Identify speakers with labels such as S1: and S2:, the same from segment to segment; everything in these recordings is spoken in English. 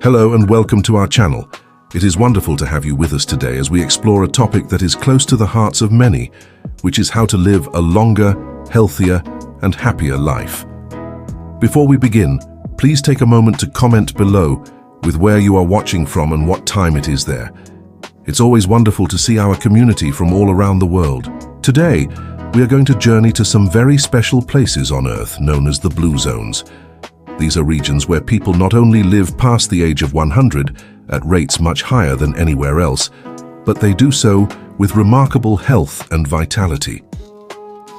S1: Hello and welcome to our channel. It is wonderful to have you with us today as we explore a topic that is close to the hearts of many, which is how to live a longer, healthier, and happier life. Before we begin, please take a moment to comment below with where you are watching from and what time it is there. It's always wonderful to see our community from all around the world. Today, we are going to journey to some very special places on Earth known as the Blue Zones. These are regions where people not only live past the age of 100 at rates much higher than anywhere else, but they do so with remarkable health and vitality.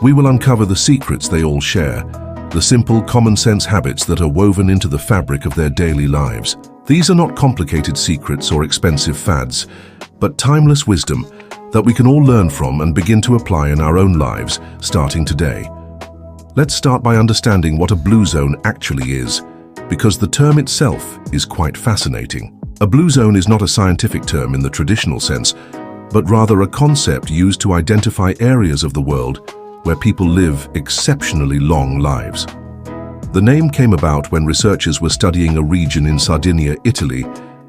S1: We will uncover the secrets they all share, the simple common-sense habits that are woven into the fabric of their daily lives. These are not complicated secrets or expensive fads, but timeless wisdom that we can all learn from and begin to apply in our own lives, starting today. Let's start by understanding what a blue zone actually is, because the term itself is quite fascinating. A blue zone is not a scientific term in the traditional sense, but rather a concept used to identify areas of the world where people live exceptionally long lives. The name came about when researchers were studying a region in Sardinia, Italy,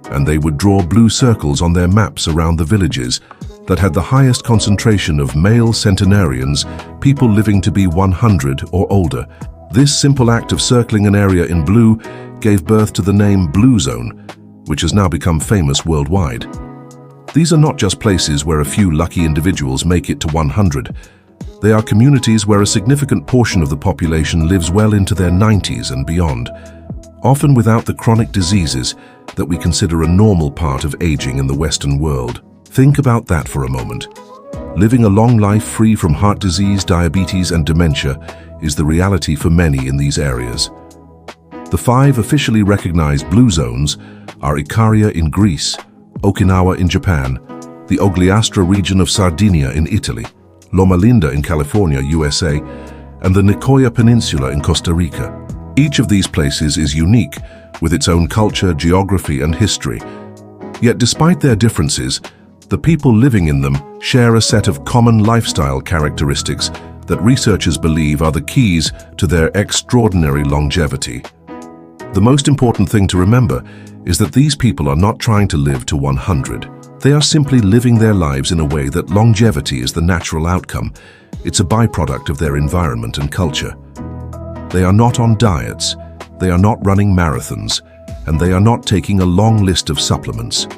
S1: and they would draw blue circles on their maps around the villages that had the highest concentration of male centenarians, people living to be 100 or older. This simple act of circling an area in blue gave birth to the name Blue Zone, which has now become famous worldwide. These are not just places where a few lucky individuals make it to 100. They are communities where a significant portion of the population lives well into their 90s and beyond, often without the chronic diseases that we consider a normal part of aging in the Western world. Think about that for a moment. Living a long life free from heart disease, diabetes, and dementia is the reality for many in these areas. The 5 officially recognized blue zones are Icaria in Greece, Okinawa in Japan, the Ogliastra region of Sardinia in Italy, Loma Linda in California, USA, and the Nicoya Peninsula in Costa Rica. Each of these places is unique with its own culture, geography, and history. Yet despite their differences, the people living in them share a set of common lifestyle characteristics that researchers believe are the keys to their extraordinary longevity. The most important thing to remember is that these people are not trying to live to 100. They are simply living their lives in a way that longevity is the natural outcome. It's a byproduct of their environment and culture. They are not on diets, they are not running marathons, and they are not taking a long list of supplements.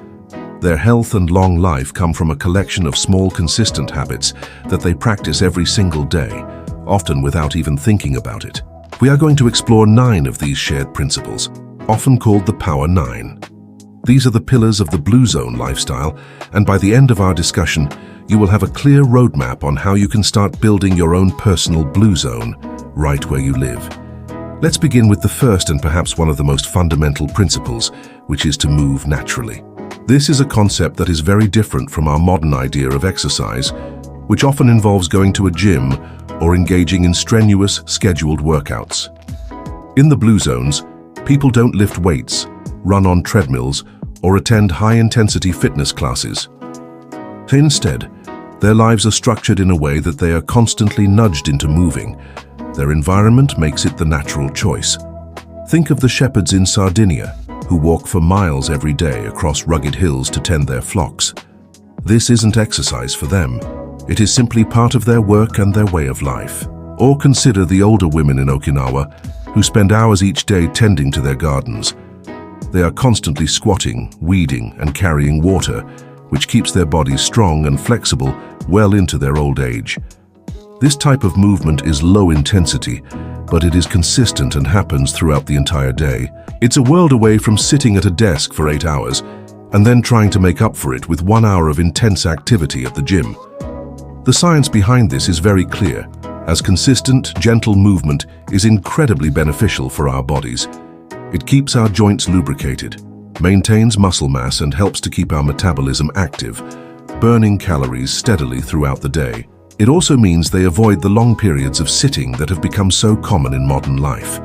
S1: Their health and long life come from a collection of small, consistent habits that they practice every single day, often without even thinking about it. We are going to explore 9 of these shared principles, often called the Power 9. These are the pillars of the Blue Zone lifestyle, and by the end of our discussion, you will have a clear roadmap on how you can start building your own personal Blue Zone right where you live. Let's begin with the first and perhaps one of the most fundamental principles, which is to move naturally. This is a concept that is very different from our modern idea of exercise, which often involves going to a gym or engaging in strenuous, scheduled workouts. In the Blue Zones, people don't lift weights, run on treadmills, or attend high-intensity fitness classes. Instead, their lives are structured in a way that they are constantly nudged into moving. Their environment makes it the natural choice. Think of the shepherds in Sardinia, who walk for miles every day across rugged hills to tend their flocks. This isn't exercise for them. It is simply part of their work and their way of life. Or consider the older women in Okinawa, who spend hours each day tending to their gardens. They are constantly squatting, weeding, and carrying water, which keeps their bodies strong and flexible well into their old age. This type of movement is low intensity, but it is consistent and happens throughout the entire day. It's a world away from sitting at a desk for 8 hours and then trying to make up for it with 1 hour of intense activity at the gym. The science behind this is very clear, as consistent, gentle movement is incredibly beneficial for our bodies. It keeps our joints lubricated, maintains muscle mass, and helps to keep our metabolism active, burning calories steadily throughout the day. It also means they avoid the long periods of sitting that have become so common in modern life.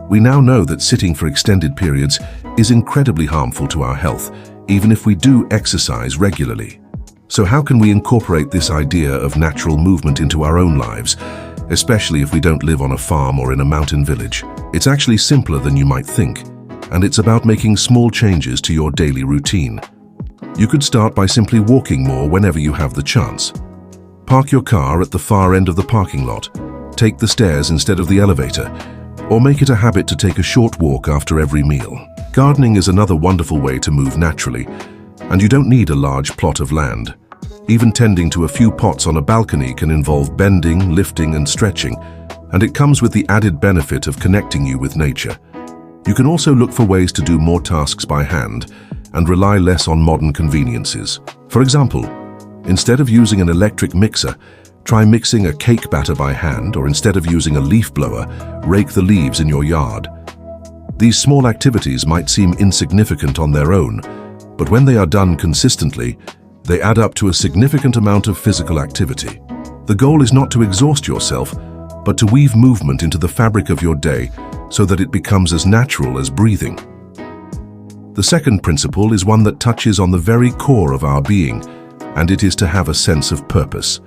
S1: We now know that sitting for extended periods is incredibly harmful to our health, even if we do exercise regularly. So how can we incorporate this idea of natural movement into our own lives, especially if we don't live on a farm or in a mountain village? It's actually simpler than you might think. and it's about making small changes to your daily routine. You could start by simply walking more whenever you have the chance. Park your car at the far end of the parking lot, take the stairs instead of the elevator, or make it a habit to take a short walk after every meal. Gardening is another wonderful way to move naturally, and you don't need a large plot of land. Even tending to a few pots on a balcony can involve bending, lifting, and stretching, and it comes with the added benefit of connecting you with nature. You can also look for ways to do more tasks by hand and rely less on modern conveniences. For example, instead of using an electric mixer, try mixing a cake batter by hand, or instead of using a leaf blower, rake the leaves in your yard. These small activities might seem insignificant on their own, but when they are done consistently, they add up to a significant amount of physical activity. The goal is not to exhaust yourself, but to weave movement into the fabric of your day so that it becomes as natural as breathing. The second principle is one that touches on the very core of our being, and it is to have a sense of purpose.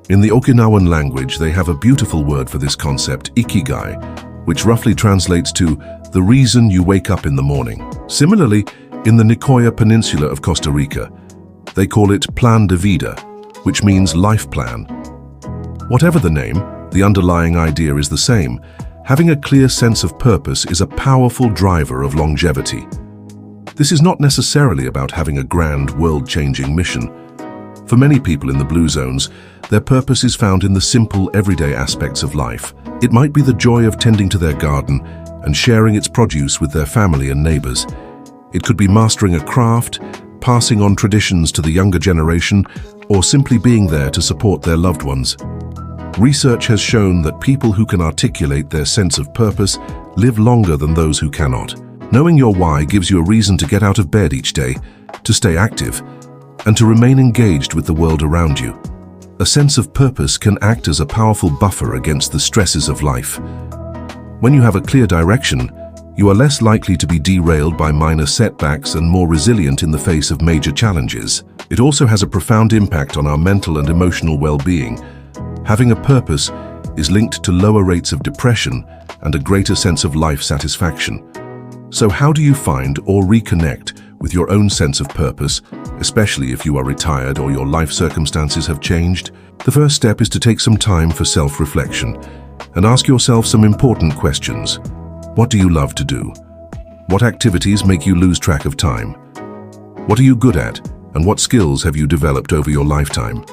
S1: In the Okinawan language, they have a beautiful word for this concept, ikigai, which roughly translates to the reason you wake up in the morning. Similarly, in the Nicoya Peninsula of Costa Rica, they call it plan de vida, which means life plan. Whatever the name, the underlying idea is the same. Having a clear sense of purpose is a powerful driver of longevity. This is not necessarily about having a grand, world-changing mission. For many people in the blue zones, their purpose is found in the simple, everyday aspects of life. It might be the joy of tending to their garden and sharing its produce with their family and neighbors. It could be mastering a craft, passing on traditions to the younger generation, or simply being there to support their loved ones. Research has shown that people who can articulate their sense of purpose live longer than those who cannot. Knowing your why gives you a reason to get out of bed each day, to stay active, and to remain engaged with the world around you. A sense of purpose can act as a powerful buffer against the stresses of life. When you have a clear direction, you are less likely to be derailed by minor setbacks and more resilient in the face of major challenges. It also has a profound impact on our mental and emotional well-being. Having a purpose is linked to lower rates of depression and a greater sense of life satisfaction. So how do you find or reconnect with your own sense of purpose, especially if you are retired or your life circumstances have changed? The first step is to take some time for self-reflection and ask yourself some important questions. What do you love to do? What activities make you lose track of time? What are you good at, and what skills have you developed over your lifetime?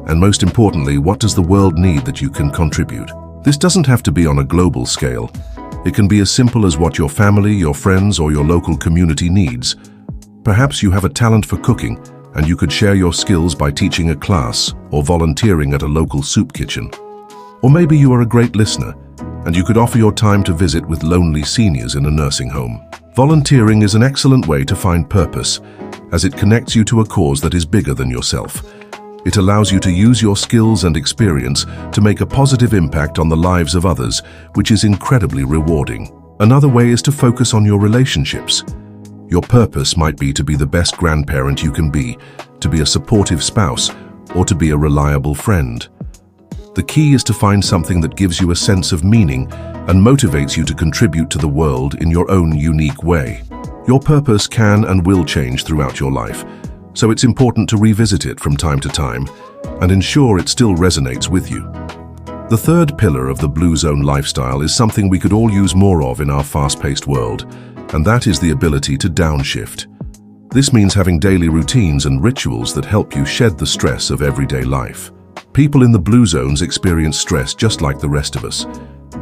S1: And most importantly, what does the world need that you can contribute? This doesn't have to be on a global scale. It can be as simple as what your family, your friends, or your local community needs. Perhaps you have a talent for cooking, and you could share your skills by teaching a class or volunteering at a local soup kitchen. Or maybe you are a great listener, and you could offer your time to visit with lonely seniors in a nursing home. Volunteering is an excellent way to find purpose, as it connects you to a cause that is bigger than yourself. It allows you to use your skills and experience to make a positive impact on the lives of others, which is incredibly rewarding. Another way is to focus on your relationships. Your purpose might be to be the best grandparent you can be, to be a supportive spouse, or to be a reliable friend. The key is to find something that gives you a sense of meaning and motivates you to contribute to the world in your own unique way. Your purpose can and will change throughout your life, so it's important to revisit it from time to time and ensure it still resonates with you. The third pillar of the Blue Zone lifestyle is something we could all use more of in our fast-paced world, and that is the ability to downshift. This means having daily routines and rituals that help you shed the stress of everyday life. People in the Blue Zones experience stress just like the rest of us.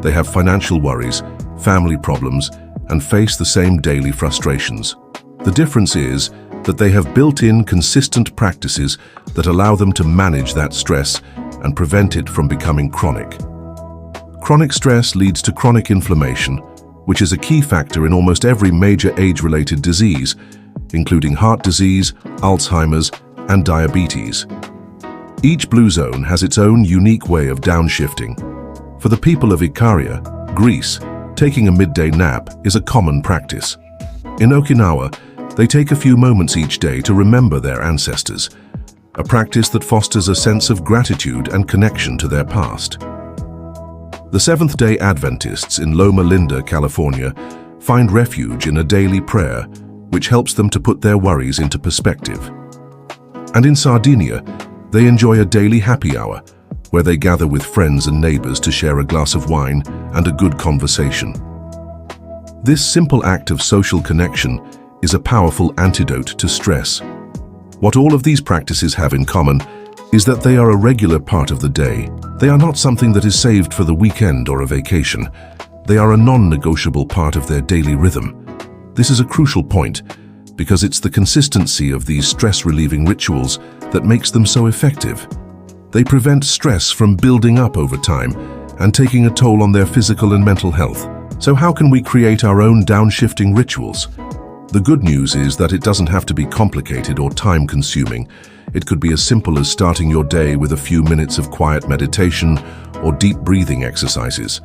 S1: They have financial worries, family problems, and face the same daily frustrations. The difference is that they have built-in consistent practices that allow them to manage that stress and prevent it from becoming chronic. Chronic stress leads to chronic inflammation, which is a key factor in almost every major age-related disease, including heart disease, Alzheimer's, and diabetes. Each Blue Zone has its own unique way of downshifting. For the people of Ikaria, Greece, taking a midday nap is a common practice. In Okinawa, they take a few moments each day to remember their ancestors, a practice that fosters a sense of gratitude and connection to their past. The Seventh-day Adventists in Loma Linda, California, find refuge in a daily prayer, which helps them to put their worries into perspective. And in Sardinia, they enjoy a daily happy hour, where they gather with friends and neighbors to share a glass of wine and a good conversation. This simple act of social connection is a powerful antidote to stress. What all of these practices have in common is that they are a regular part of the day. They are not something that is saved for the weekend or a vacation. They are a non-negotiable part of their daily rhythm. This is a crucial point because it's the consistency of these stress-relieving rituals that makes them so effective. They prevent stress from building up over time and taking a toll on their physical and mental health. So how can we create our own downshifting rituals? The good news is that it doesn't have to be complicated or time-consuming. It could be as simple as starting your day with a few minutes of quiet meditation or deep breathing exercises.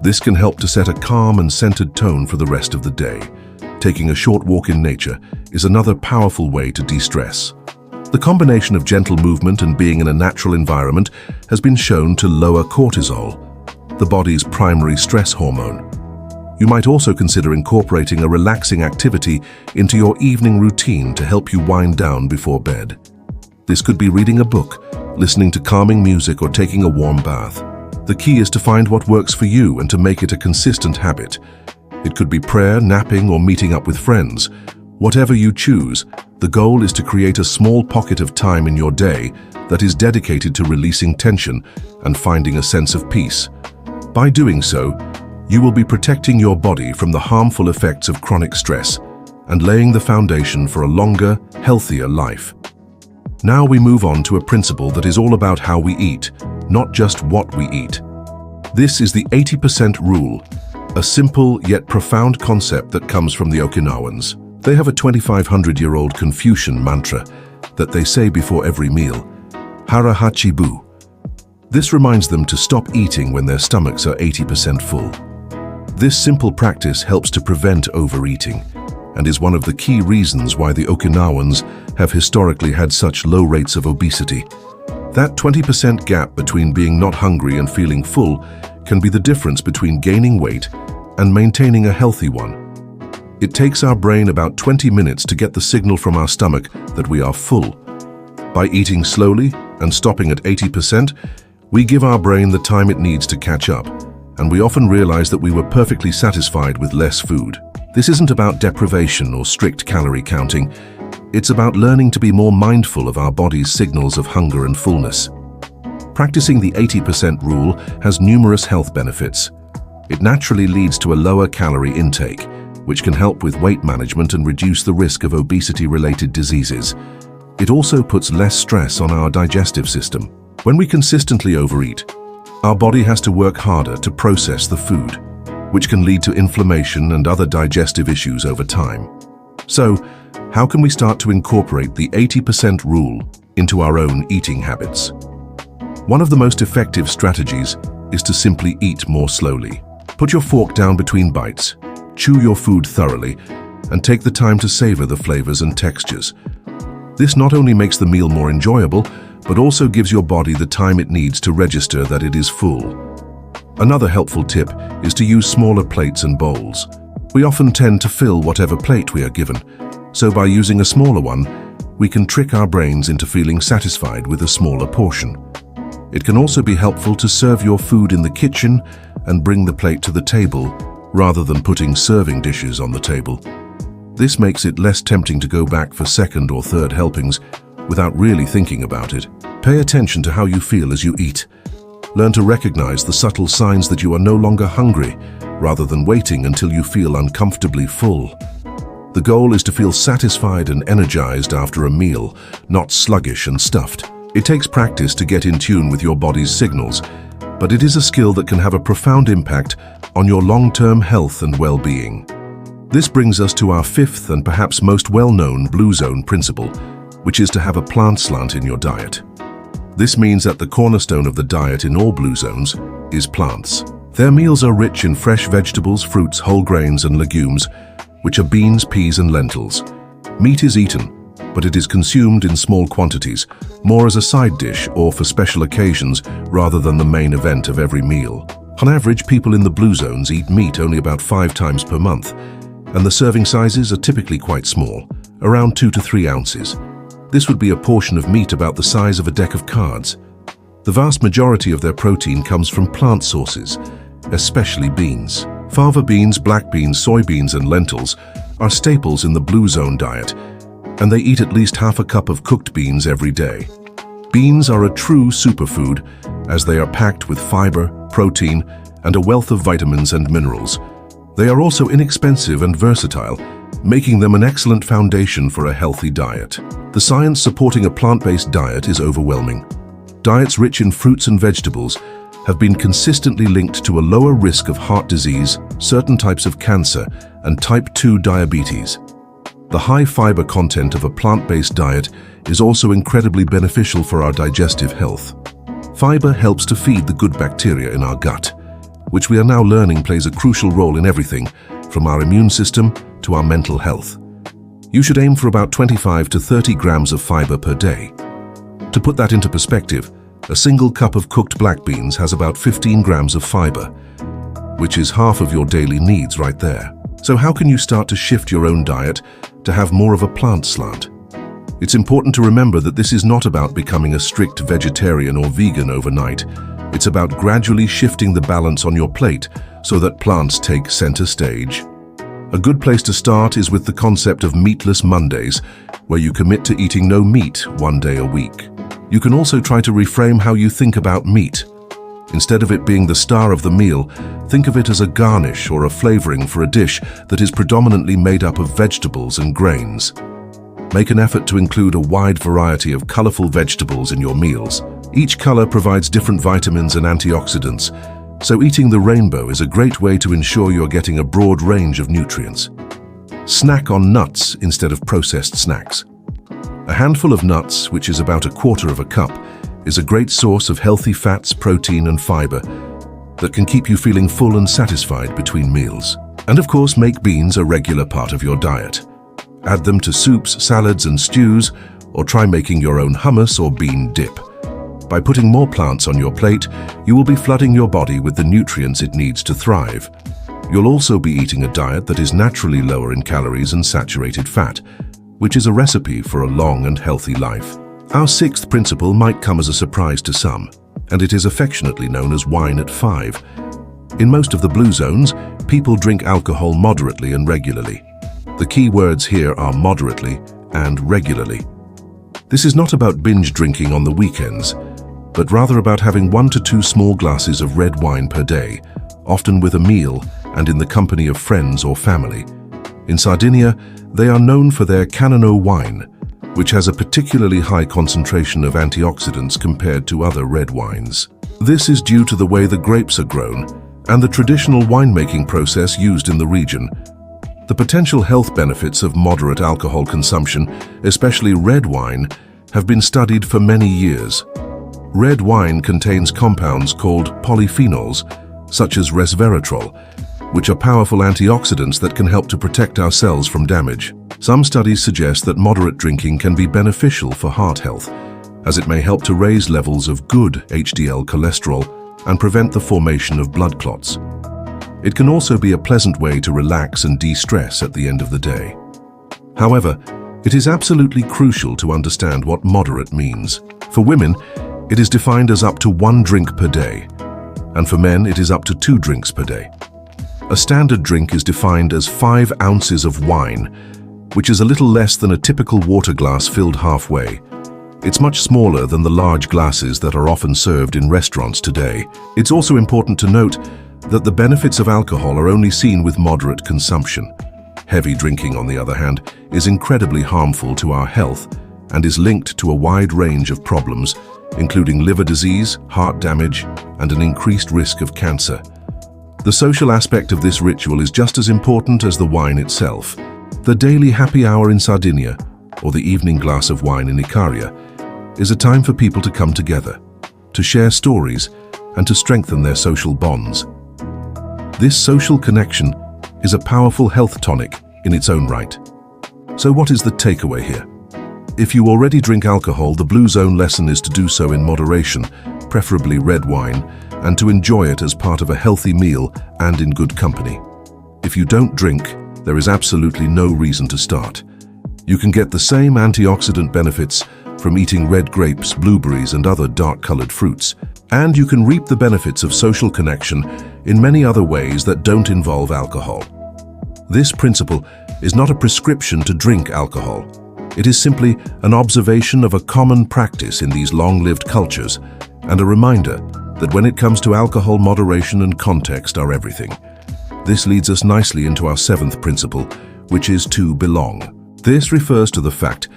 S1: This can help to set a calm and centered tone for the rest of the day. Taking a short walk in nature is another powerful way to de-stress. The combination of gentle movement and being in a natural environment has been shown to lower cortisol, the body's primary stress hormone. You might also consider incorporating a relaxing activity into your evening routine to help you wind down before bed. This could be reading a book, listening to calming music, or taking a warm bath. The key is to find what works for you and to make it a consistent habit. It could be prayer, napping, or meeting up with friends. Whatever you choose, the goal is to create a small pocket of time in your day that is dedicated to releasing tension and finding a sense of peace. By doing so, you will be protecting your body from the harmful effects of chronic stress and laying the foundation for a longer, healthier life. Now we move on to a principle that is all about how we eat, not just what we eat. This is the 80% rule, a simple yet profound concept that comes from the Okinawans. They have a 2,500-year-old Confucian mantra that they say before every meal, Hara Hachibu. This reminds them to stop eating when their stomachs are 80% full. This simple practice helps to prevent overeating and is one of the key reasons why the Okinawans have historically had such low rates of obesity. That 20% gap between being not hungry and feeling full can be the difference between gaining weight and maintaining a healthy one. It takes our brain about 20 minutes to get the signal from our stomach that we are full. By eating slowly and stopping at 80%, we give our brain the time it needs to catch up, and we often realize that we were perfectly satisfied with less food. This isn't about deprivation or strict calorie counting. It's about learning to be more mindful of our body's signals of hunger and fullness. Practicing the 80% rule has numerous health benefits. It naturally leads to a lower calorie intake, which can help with weight management and reduce the risk of obesity-related diseases. It also puts less stress on our digestive system. When we consistently overeat, our body has to work harder to process the food, which can lead to inflammation and other digestive issues over time. So, how can we start to incorporate the 80% rule into our own eating habits? One of the most effective strategies is to simply eat more slowly. Put your fork down between bites, chew your food thoroughly, and take the time to savor the flavors and textures. This not only makes the meal more enjoyable, but also gives your body the time it needs to register that it is full. Another helpful tip is to use smaller plates and bowls. We often tend to fill whatever plate we are given, so by using a smaller one, we can trick our brains into feeling satisfied with a smaller portion. It can also be helpful to serve your food in the kitchen and bring the plate to the table, rather than putting serving dishes on the table. This makes it less tempting to go back for second or third helpings without really thinking about it. Pay attention to how you feel as you eat. Learn to recognize the subtle signs that you are no longer hungry, rather than waiting until you feel uncomfortably full. The goal is to feel satisfied and energized after a meal, not sluggish and stuffed. It takes practice to get in tune with your body's signals, but it is a skill that can have a profound impact on your long-term health and well-being. This brings us to our fifth and perhaps most well-known Blue Zone principle, which is to have a plant slant in your diet. This means that the cornerstone of the diet in all Blue Zones is plants. Their meals are rich in fresh vegetables, fruits, whole grains, and legumes, which are beans, peas, and lentils. Meat is eaten, but it is consumed in small quantities, more as a side dish or for special occasions rather than the main event of every meal. On average, people in the blue zones eat meat only about 5 times per month, and the serving sizes are typically quite small, around 2 to 3 ounces. This would be a portion of meat about the size of a deck of cards. The vast majority of their protein comes from plant sources, especially beans. Fava beans, black beans, soybeans, and lentils are staples in the blue zone diet, and they eat at least half a cup of cooked beans every day. Beans are a true superfood as they are packed with fiber, protein, and a wealth of vitamins and minerals. They are also inexpensive and versatile, making them an excellent foundation for a healthy diet. The science supporting a plant-based diet is overwhelming. Diets rich in fruits and vegetables have been consistently linked to a lower risk of heart disease, certain types of cancer, and type 2 diabetes. The high fiber content of a plant-based diet is also incredibly beneficial for our digestive health. Fiber helps to feed the good bacteria in our gut, which we are now learning plays a crucial role in everything, from our immune system to our mental health. You should aim for about 25 to 30 grams of fiber per day. To put that into perspective, a single cup of cooked black beans has about 15 grams of fiber, which is half of your daily needs right there. So how can you start to shift your own diet to have more of a plant slant? It's important to remember that this is not about becoming a strict vegetarian or vegan overnight. It's about gradually shifting the balance on your plate so that plants take center stage. A good place to start is with the concept of meatless Mondays, where you commit to eating no meat 1 day a week. You can also try to reframe how you think about meat. Instead of it being the star of the meal, think of it as a garnish or a flavoring for a dish that is predominantly made up of vegetables and grains. Make an effort to include a wide variety of colorful vegetables in your meals. Each color provides different vitamins and antioxidants, so eating the rainbow is a great way to ensure you're getting a broad range of nutrients. Snack on nuts instead of processed snacks. A handful of nuts, which is about 1/4 of a cup, is a great source of healthy fats, protein, and fiber that can keep you feeling full and satisfied between meals. And of course, make beans a regular part of your diet. Add them to soups, salads, and stews, or try making your own hummus or bean dip. By putting more plants on your plate, you will be flooding your body with the nutrients it needs to thrive. You'll also be eating a diet that is naturally lower in calories and saturated fat, which is a recipe for a long and healthy life. Our 6th principle might come as a surprise to some, and it is affectionately known as wine at 5. In most of the blue zones, people drink alcohol moderately and regularly. The key words here are moderately and regularly. This is not about binge drinking on the weekends, but rather about having 1 to 2 small glasses of red wine per day, often with a meal and in the company of friends or family. In Sardinia, they are known for their Cannano wine, which has a particularly high concentration of antioxidants compared to other red wines. This is due to the way the grapes are grown and the traditional winemaking process used in the region. The potential health benefits of moderate alcohol consumption, especially red wine, have been studied for many years. Red wine contains compounds called polyphenols, such as resveratrol, which are powerful antioxidants that can help to protect our cells from damage. Some studies suggest that moderate drinking can be beneficial for heart health, as it may help to raise levels of good HDL cholesterol and prevent the formation of blood clots. It can also be a pleasant way to relax and de-stress at the end of the day. However, it is absolutely crucial to understand what moderate means. For women, it is defined as up to 1 drink per day, and for men it is up to 2 drinks per day. A standard drink is defined as 5 ounces of wine, which is a little less than a typical water glass filled halfway. It's much smaller than the large glasses that are often served in restaurants today. It's also important to note that the benefits of alcohol are only seen with moderate consumption. Heavy drinking, on the other hand, is incredibly harmful to our health and is linked to a wide range of problems, including liver disease, heart damage, and an increased risk of cancer. The social aspect of this ritual is just as important as the wine itself. The daily happy hour in Sardinia, or the evening glass of wine in Icaria, is a time for people to come together, to share stories, and to strengthen their social bonds. This social connection is a powerful health tonic in its own right. So what is the takeaway here? If you already drink alcohol, the Blue Zone lesson is to do so in moderation, preferably red wine, and to enjoy it as part of a healthy meal and in good company. If you don't drink, there is absolutely no reason to start. You can get the same antioxidant benefits from eating red grapes, blueberries, and other dark-colored fruits. And you can reap the benefits of social connection in many other ways that don't involve alcohol. This principle is not a prescription to drink alcohol. It is simply an observation of a common practice in these long-lived cultures, and a reminder that when it comes to alcohol, moderation and context are everything. This leads us nicely into our seventh principle, which is to belong. This refers to the fact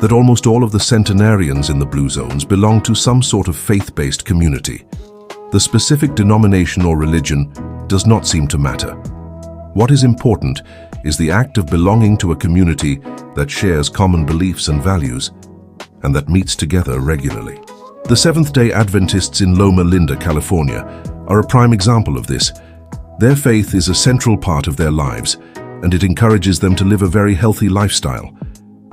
S1: that almost all of the centenarians in the Blue Zones belong to some sort of faith-based community. The specific denomination or religion does not seem to matter. What is important is the act of belonging to a community that shares common beliefs and values, and that meets together regularly. The Seventh-day Adventists in Loma Linda, California, are a prime example of this. Their faith is a central part of their lives, and it encourages them to live a very healthy lifestyle.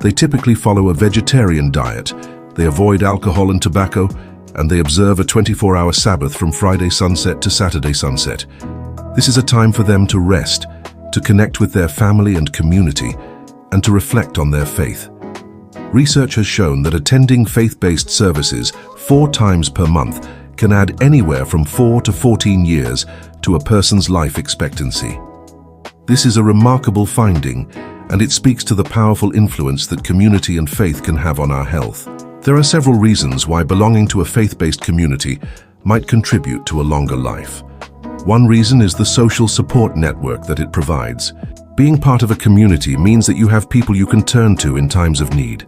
S1: They typically follow a vegetarian diet, they avoid alcohol and tobacco, and they observe a 24-hour Sabbath from Friday sunset to Saturday sunset. This is a time for them to rest, to connect with their family and community, and to reflect on their faith. Research has shown that attending faith-based services 4 times per month can add anywhere from 4 to 14 years to a person's life expectancy. This is a remarkable finding, and it speaks to the powerful influence that community and faith can have on our health. There are several reasons why belonging to a faith-based community might contribute to a longer life. One reason is the social support network that it provides. Being part of a community means that you have people you can turn to in times of need.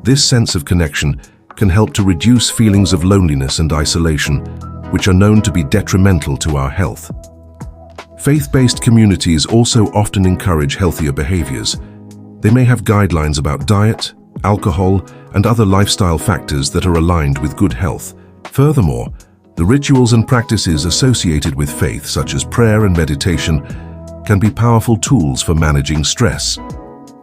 S1: This sense of connection can help to reduce feelings of loneliness and isolation, which are known to be detrimental to our health. Faith-based communities also often encourage healthier behaviors. They may have guidelines about diet, alcohol, and other lifestyle factors that are aligned with good health. Furthermore, the rituals and practices associated with faith, such as prayer and meditation, can be powerful tools for managing stress.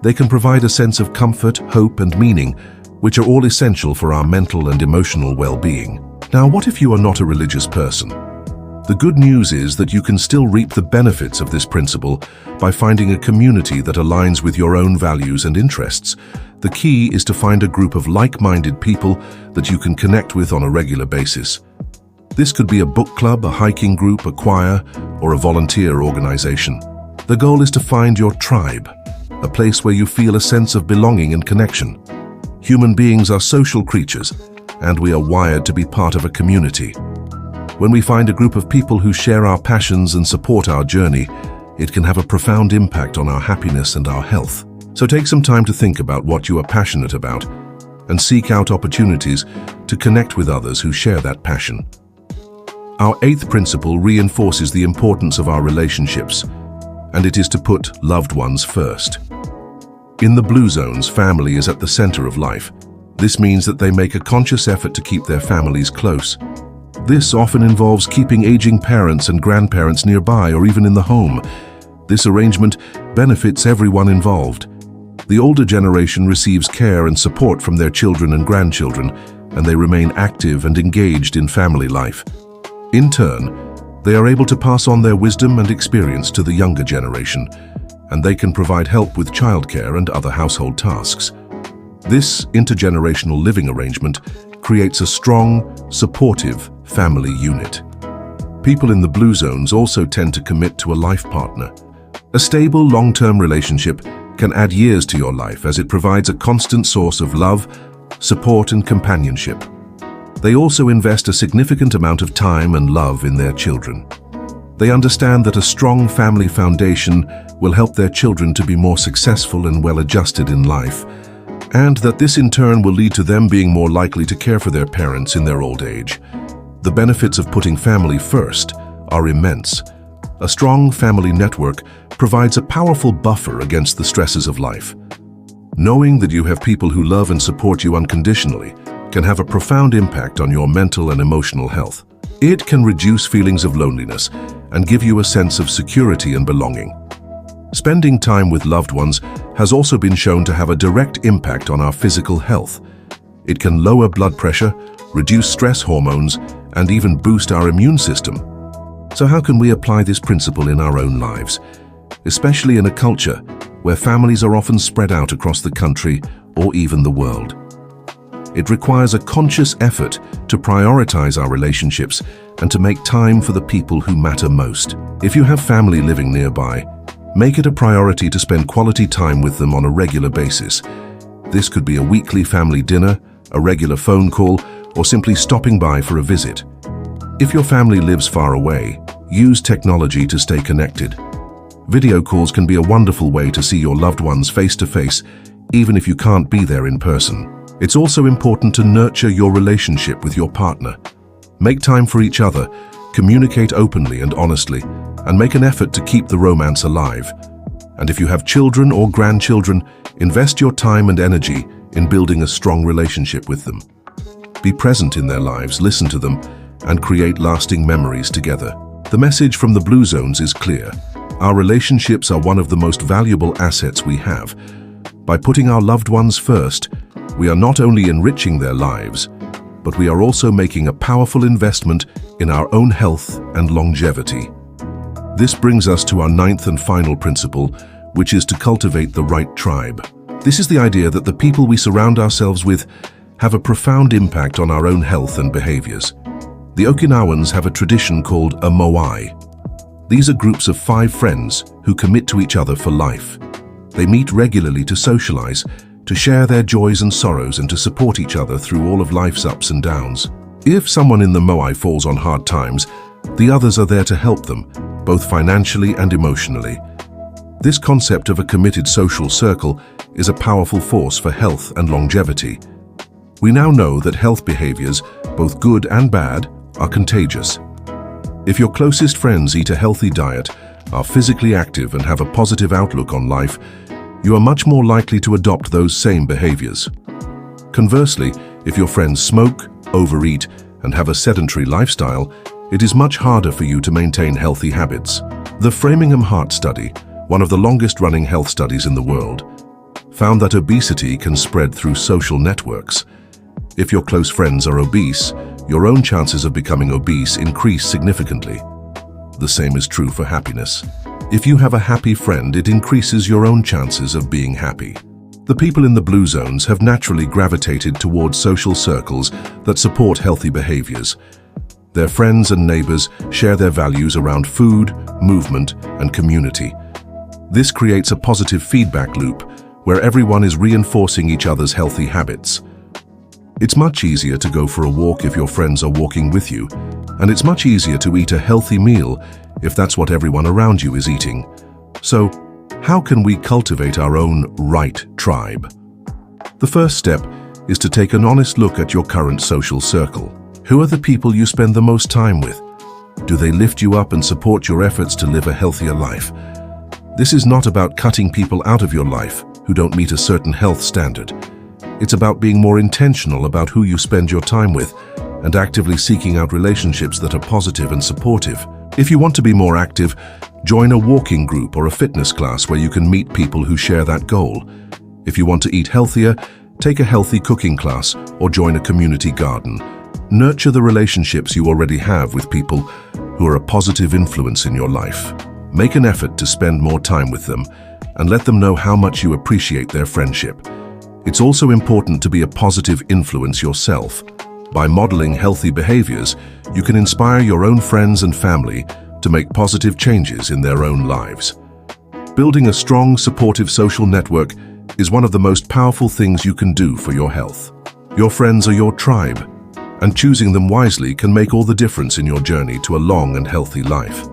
S1: They can provide a sense of comfort, hope, and meaning, which are all essential for our mental and emotional well-being. Now, what if you are not a religious person? The good news is that you can still reap the benefits of this principle by finding a community that aligns with your own values and interests. The key is to find a group of like-minded people that you can connect with on a regular basis. This could be a book club, a hiking group, a choir, or a volunteer organization. The goal is to find your tribe, a place where you feel a sense of belonging and connection. Human beings are social creatures, and we are wired to be part of a community. When we find a group of people who share our passions and support our journey, it can have a profound impact on our happiness and our health. So take some time to think about what you are passionate about and seek out opportunities to connect with others who share that passion. Our eighth principle reinforces the importance of our relationships, and it is to put loved ones first. In the Blue Zones, family is at the center of life. This means that they make a conscious effort to keep their families close. This often involves keeping aging parents and grandparents nearby or even in the home. This arrangement benefits everyone involved. The older generation receives care and support from their children and grandchildren, and they remain active and engaged in family life. In turn, they are able to pass on their wisdom and experience to the younger generation, and they can provide help with childcare and other household tasks. This intergenerational living arrangement creates a strong, supportive family unit. People in the Blue Zones also tend to commit to a life partner. A stable, long-term relationship can add years to your life as it provides a constant source of love, support, and companionship. They also invest a significant amount of time and love in their children. They understand that a strong family foundation will help their children to be more successful and well-adjusted in life, and that this in turn will lead to them being more likely to care for their parents in their old age. The benefits of putting family first are immense. A strong family network provides a powerful buffer against the stresses of life. Knowing that you have people who love and support you unconditionally can have a profound impact on your mental and emotional health. It can reduce feelings of loneliness and give you a sense of security and belonging. Spending time with loved ones has also been shown to have a direct impact on our physical health. It can lower blood pressure, reduce stress hormones, and even boost our immune system. So how can we apply this principle in our own lives, especially in a culture where families are often spread out across the country or even the world? It requires a conscious effort to prioritize our relationships and to make time for the people who matter most. If you have family living nearby, make it a priority to spend quality time with them on a regular basis. This could be a weekly family dinner, a regular phone call, or simply stopping by for a visit. If your family lives far away, use technology to stay connected. Video calls can be a wonderful way to see your loved ones face to face, even if you can't be there in person. It's also important to nurture your relationship with your partner. Make time for each other, communicate openly and honestly, and make an effort to keep the romance alive. And if you have children or grandchildren, invest your time and energy in building a strong relationship with them. Be present in their lives, listen to them, and create lasting memories together. The message from the Blue Zones is clear. Our relationships are one of the most valuable assets we have. By putting our loved ones first, we are not only enriching their lives, but we are also making a powerful investment in our own health and longevity. This brings us to our ninth and final principle, which is to cultivate the right tribe. This is the idea that the people we surround ourselves with have a profound impact on our own health and behaviors. The Okinawans have a tradition called a moai. These are groups of 5 friends who commit to each other for life. They meet regularly to socialize, to share their joys and sorrows, and to support each other through all of life's ups and downs. If someone in the moai falls on hard times, the others are there to help them, both financially and emotionally. This concept of a committed social circle is a powerful force for health and longevity. We now know that health behaviors, both good and bad, are contagious. If your closest friends eat a healthy diet, are physically active, and have a positive outlook on life, you are much more likely to adopt those same behaviors. Conversely, if your friends smoke, overeat, and have a sedentary lifestyle, it is much harder for you to maintain healthy habits. The Framingham Heart Study, one of the longest-running health studies in the world, found that obesity can spread through social networks. If your close friends are obese, your own chances of becoming obese increase significantly. The same is true for happiness. If you have a happy friend, it increases your own chances of being happy. The people in the Blue Zones have naturally gravitated towards social circles that support healthy behaviors. Their friends and neighbors share their values around food, movement, and community. This creates a positive feedback loop where everyone is reinforcing each other's healthy habits. It's much easier to go for a walk if your friends are walking with you, and it's much easier to eat a healthy meal if that's what everyone around you is eating. So, how can we cultivate our own right tribe? The first step is to take an honest look at your current social circle. Who are the people you spend the most time with? Do they lift you up and support your efforts to live a healthier life? This is not about cutting people out of your life who don't meet a certain health standard. It's about being more intentional about who you spend your time with and actively seeking out relationships that are positive and supportive. If you want to be more active, join a walking group or a fitness class where you can meet people who share that goal. If you want to eat healthier, take a healthy cooking class or join a community garden. Nurture the relationships you already have with people who are a positive influence in your life. Make an effort to spend more time with them and let them know how much you appreciate their friendship. It's also important to be a positive influence yourself. By modeling healthy behaviors, you can inspire your own friends and family to make positive changes in their own lives. Building a strong, supportive social network is one of the most powerful things you can do for your health. Your friends are your tribe, and choosing them wisely can make all the difference in your journey to a long and healthy life.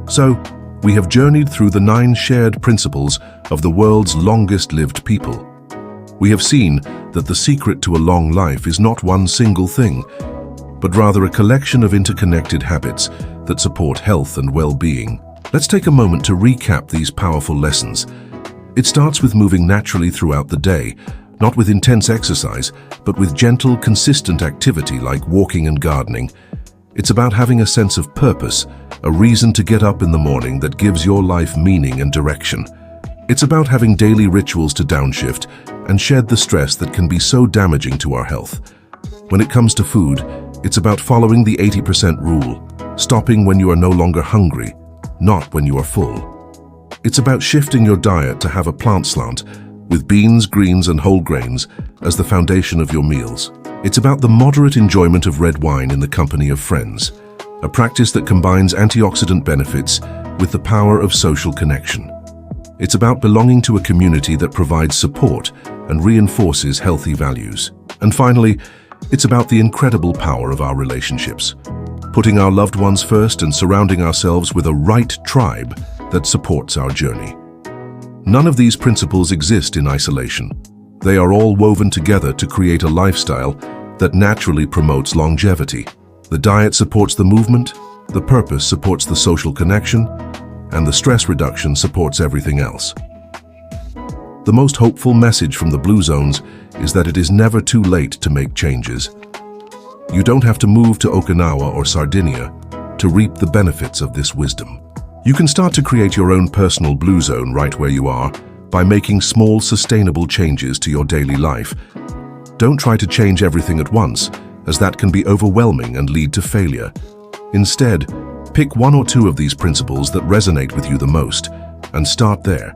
S1: So, we have journeyed through the 9 shared principles of the world's longest-lived people. We have seen that the secret to a long life is not one single thing, but rather a collection of interconnected habits that support health and well-being. Let's take a moment to recap these powerful lessons. It starts with moving naturally throughout the day, not with intense exercise, but with gentle, consistent activity like walking and gardening. It's about having a sense of purpose, a reason to get up in the morning that gives your life meaning and direction. It's about having daily rituals to downshift and shed the stress that can be so damaging to our health. When it comes to food, It's about following the 80% rule, stopping when you are no longer hungry, not when you are full. It's about shifting your diet to have a plant slant, with beans, greens, and whole grains as the foundation of your meals. It's about the moderate enjoyment of red wine in the company of friends, a practice that combines antioxidant benefits with the power of social connection. It's about belonging to a community that provides support and reinforces healthy values. And finally, it's about the incredible power of our relationships, putting our loved ones first and surrounding ourselves with a right tribe that supports our journey. None of these principles exist in isolation. They are all woven together to create a lifestyle that naturally promotes longevity. The diet supports the movement, the purpose supports the social connection, and the stress reduction supports everything else. The most hopeful message from the Blue Zones is that it is never too late to make changes. You don't have to move to Okinawa or Sardinia to reap the benefits of this wisdom. You can start to create your own personal Blue Zone right where you are by making small, sustainable changes to your daily life. Don't try to change everything at once, as that can be overwhelming and lead to failure. Instead, pick one or two of these principles that resonate with you the most and start there.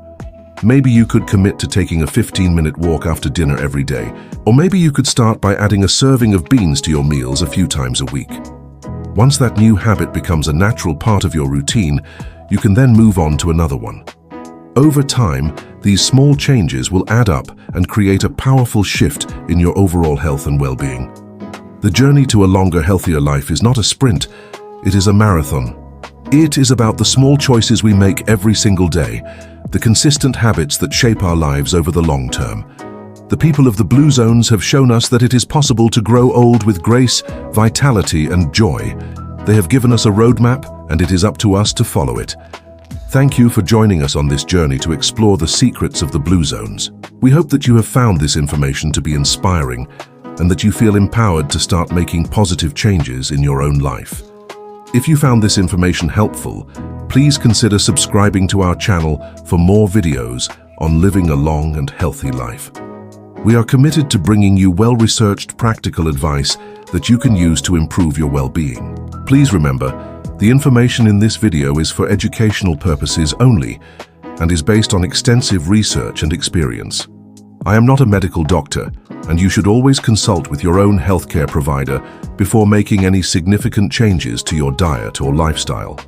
S1: Maybe you could commit to taking a 15-minute walk after dinner every day, or maybe you could start by adding a serving of beans to your meals a few times a week. Once that new habit becomes a natural part of your routine, you can then move on to another one. Over time, these small changes will add up and create a powerful shift in your overall health and well-being. The journey to a longer, healthier life is not a sprint, it is a marathon. It is about the small choices we make every single day, the consistent habits that shape our lives over the long term. The people of the Blue Zones have shown us that it is possible to grow old with grace, vitality, and joy. They have given us a roadmap, and it is up to us to follow it. Thank you for joining us on this journey to explore the secrets of the Blue Zones. We hope that you have found this information to be inspiring and that you feel empowered to start making positive changes in your own life. If you found this information helpful, please consider subscribing to our channel for more videos on living a long and healthy life. We are committed to bringing you well-researched practical advice that you can use to improve your well-being. Please remember, the information in this video is for educational purposes only and is based on extensive research and experience. I am not a medical doctor, and you should always consult with your own healthcare provider before making any significant changes to your diet or lifestyle.